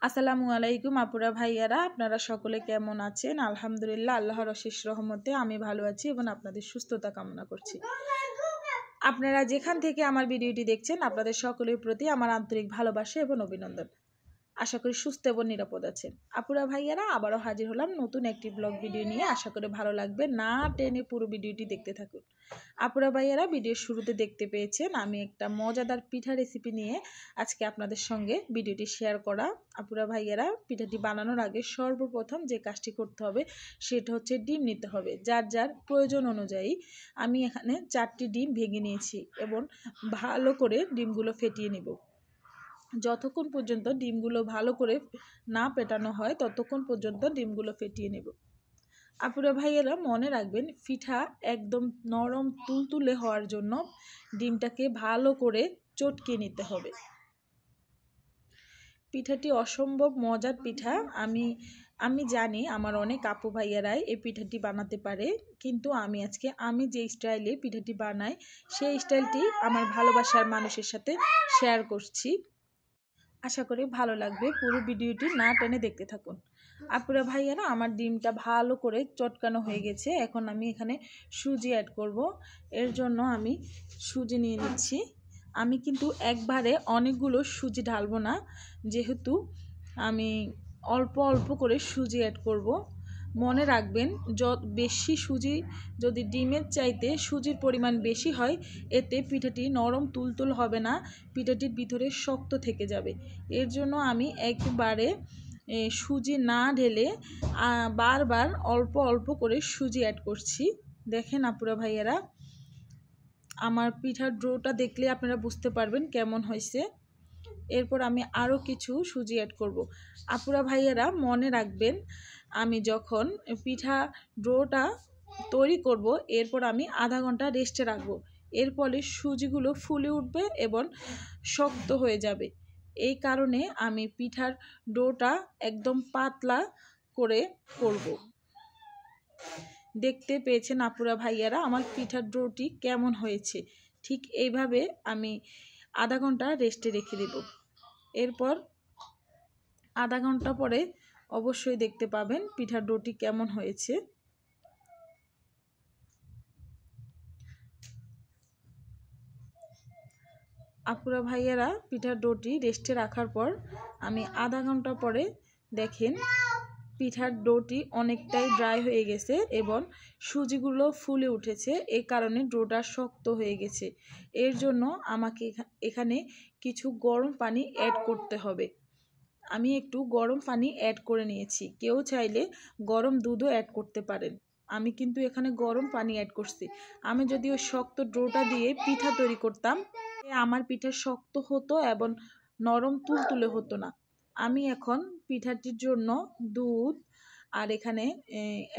আসসালামু আলাইকুম আপুরা ভাইয়ারা, আপনারা সকলে কেমন আছেন? আলহামদুলিল্লাহ, আল্লাহর অশেষ রহমতে আমি ভালো আছি এবং আপনাদের সুস্থতা কামনা করছি। আপনারা যেখান থেকে আমার ভিডিওটি দেখছেন, আপনাদের সকলের প্রতি আমার আন্তরিক ভালোবাসা এবং অভিনন্দন। আশা করি সুস্থ এবং নিরাপদ আছেন। আপুরা ভাইয়ারা, আবারও হাজির হলাম নতুন একটি ব্লগ ভিডিও নিয়ে। আশা করি ভালো লাগবে, না টেনে পুরো ভিডিওটি দেখতে থাকুন। আপুরা ভাইয়ারা, ভিডিওর শুরুতে দেখতে পেয়েছেন আমি একটা মজাদার পিঠা রেসিপি নিয়ে আজকে আপনাদের সঙ্গে ভিডিওটি শেয়ার করা। আপুরা ভাইয়ারা, পিঠাটি বানানোর আগে সর্বপ্রথম যে কাজটি করতে হবে সেটা হচ্ছে ডিম নিতে হবে। যার যার প্রয়োজন অনুযায়ী আমি এখানে 4টি ডিম ভেঙে নিয়েছি এবং ভালো করে ডিমগুলো ফেটিয়ে নেব। যতক্ষণ পর্যন্ত ডিমগুলো ভালো করে না পেটানো হয় ততক্ষণ পর্যন্ত ডিমগুলো ফেটিয়ে নেব। আপুরা ভাইয়েরা, মনে রাখবেন পিঠা একদম নরম তুলতুলে হওয়ার জন্য ডিমটাকে ভালো করে চটকে নিতে হবে। পিঠাটি অসম্ভব মজার পিঠা। আমি জানি আমার অনেক আপু ভাইয়ারাই এই পিঠাটি বানাতে পারে, কিন্তু আমি যে স্টাইলে পিঠাটি বানাই সেই স্টাইলটি আমার ভালোবাসার মানুষের সাথে শেয়ার করছি। আশা করি ভালো লাগবে, পুরো ভিডিওটি না টেনে দেখতে থাকুন। আপুরা ভাইয়ারা, আমার ডিমটা ভালো করে চটকানো হয়ে গেছে। এখন আমি এখানে সুজি অ্যাড করব। এর জন্য আমি সুজি নিয়ে নিচ্ছি। আমি কিন্তু একবারে অনেকগুলো সুজি ঢালবো না, যেহেতু আমি অল্প অল্প করে সুজি অ্যাড করব। মনে রাখবেন, বেশি সুজি যদি ডিমের চাইতে সুজির পরিমাণ বেশি হয়, এতে পিঠাটি নরম তুলতুল হবে না, পিঠাটির ভিতরে শক্ত থেকে যাবে। এর জন্য আমি একবারে সুজি না ঢেলে বারবার অল্প অল্প করে সুজি অ্যাড করছি। দেখেন আপুরা ভাইয়ারা, আমার পিঠার ডোটা দেখলে আপনারা বুঝতে পারবেন কেমন হয়েছে। এরপর আমি আরও কিছু সুজি অ্যাড করব। আপুরা ভাইয়ারা, মনে রাখবেন, আমি যখন পিঠা ডোটা তৈরি করব এরপর আমি আধা ঘন্টা রেস্টে রাখবো। এর ফলে সুজিগুলো ফুলে উঠবে এবং শক্ত হয়ে যাবে। এই কারণে আমি পিঠার ডোটা একদম পাতলা করে করব। দেখতে পেয়েছেন আপুরা ভাইয়ারা আমার পিঠার ডোটি কেমন হয়েছে। ঠিক এইভাবে আমি আধা ঘন্টা রেস্টে রেখে দেব। এরপর আধা ঘন্টা পরে অবশ্যই দেখতে পাবেন পিঠার ডোটি কেমন হয়েছে। আপুরা ভাইয়ারা, পিঠার ডোটি রেস্টে রাখার পর আমি আধা ঘন্টা পরে দেখেন পিঠার ডোটি অনেকটাই ড্রাই হয়ে গেছে এবং সুজিগুলো ফুলে উঠেছে। এই কারণে ডোটা শক্ত হয়ে গেছে। এর জন্য আমাকে এখানে কিছু গরম পানি অ্যাড করতে হবে। আমি একটু গরম পানি অ্যাড করে নিয়েছি। কেউ চাইলে গরম দুধও অ্যাড করতে পারেন। আমি কিন্তু এখানে গরম পানি অ্যাড করছি। আমি যদি ওই শক্ত ডোটা দিয়ে পিঠা তৈরি করতাম, আমার পিঠা শক্ত হতো এবং নরম তুলতুলে হতো না। আমি এখন পিঠাটির জন্য দুধ আর এখানে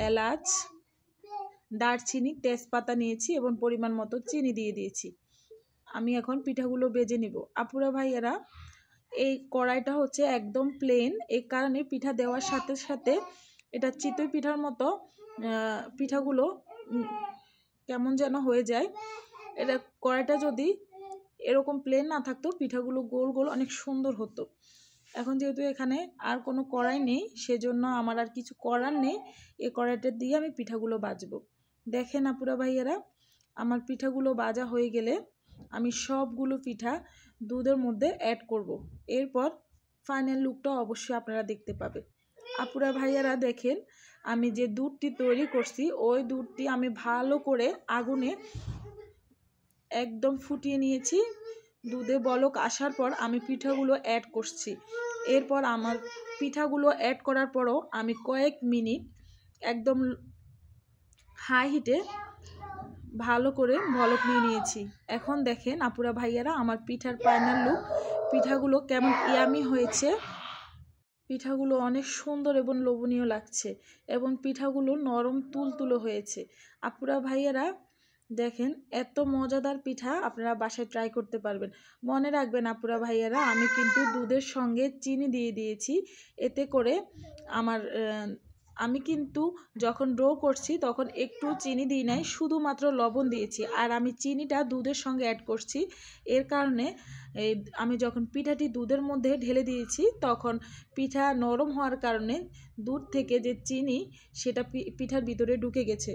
এলাচ, দারচিনি, তেজপাতা নিয়েছি এবং পরিমাণ মতো চিনি দিয়ে দিয়েছি। আমি এখন পিঠাগুলো বেজে নিব। আপুরা ভাইয়ারা, এই কড়াইটা হচ্ছে একদম প্লেন, এই কারণে পিঠা দেওয়ার সাথে সাথে এটা চিতই পিঠার মতো পিঠাগুলো কেমন যেন হয়ে যায়। এটা কড়াইটা যদি এরকম প্লেন না থাকতো, পিঠাগুলো গোল গোল অনেক সুন্দর হতো। এখন যেহেতু এখানে আর কোনো কড়াই নেই, সেজন্য আমার আর কিছু করার নেই। এই কড়াইটা দিয়ে আমি পিঠাগুলো ভাজবো। দেখেন আপুরা ভাইয়ারা, আমার পিঠাগুলো ভাজা হয়ে গেলে আমি সবগুলো পিঠা দুধের মধ্যে অ্যাড করব। এরপর ফাইনাল লুকটা অবশ্যই আপনারা দেখতে পাবেন। আপুরা ভাইয়ারা, দেখেন আমি যে দুধটি তৈরি করছি ওই দুধটি আমি ভালো করে আগুনে একদম ফুটিয়ে নিয়েছি। দুধে বলক আসার পর আমি পিঠাগুলো অ্যাড করছি। এরপর আমার পিঠাগুলো অ্যাড করার পরও আমি কয়েক মিনিট একদম হাই হিটে ভালো করে বলক নিয়ে নিয়েছি। এখন দেখেন আপুরা ভাইয়ারা, আমার পিঠার ফাইনাল লুক। পিঠাগুলো কেমন ইয়ামি হয়েছে। পিঠাগুলো অনেক সুন্দর এবং লোভনীয় লাগছে এবং পিঠাগুলো নরম তুলতুলো হয়েছে। আপুরা ভাইয়ারা, দেখেন এত মজাদার পিঠা আপনারা বাসায় ট্রাই করতে পারবেন। মনে রাখবেন আপুরা ভাইয়ারা, আমি কিন্তু দুধের সঙ্গে চিনি দিয়ে দিয়েছি। এতে করে আমার আমি কিন্তু যখন ডো করছি তখন একটু চিনি দিই নাই, শুধুমাত্র লবণ দিয়েছি। আর আমি চিনিটা দুধের সঙ্গে অ্যাড করছি, এর কারণে আমি যখন পিঠাটি দুধের মধ্যে ঢেলে দিয়েছি তখন পিঠা নরম হওয়ার কারণে দুধ থেকে যে চিনি সেটা পিঠার ভিতরে ঢুকে গেছে।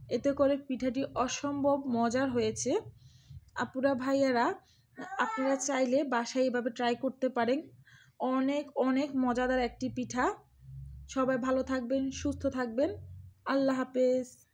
এতে করে পিঠাটি অসম্ভব মজার হয়েছে। আপুরা ভাইয়ারা, আপনারা চাইলে বাসায় এভাবে ট্রাই করতে পারেন। অনেক অনেক মজাদার একটি পিঠা। সবাই ভালো থাকবেন, সুস্থ থাকবেন। আল্লাহ হাফেজ।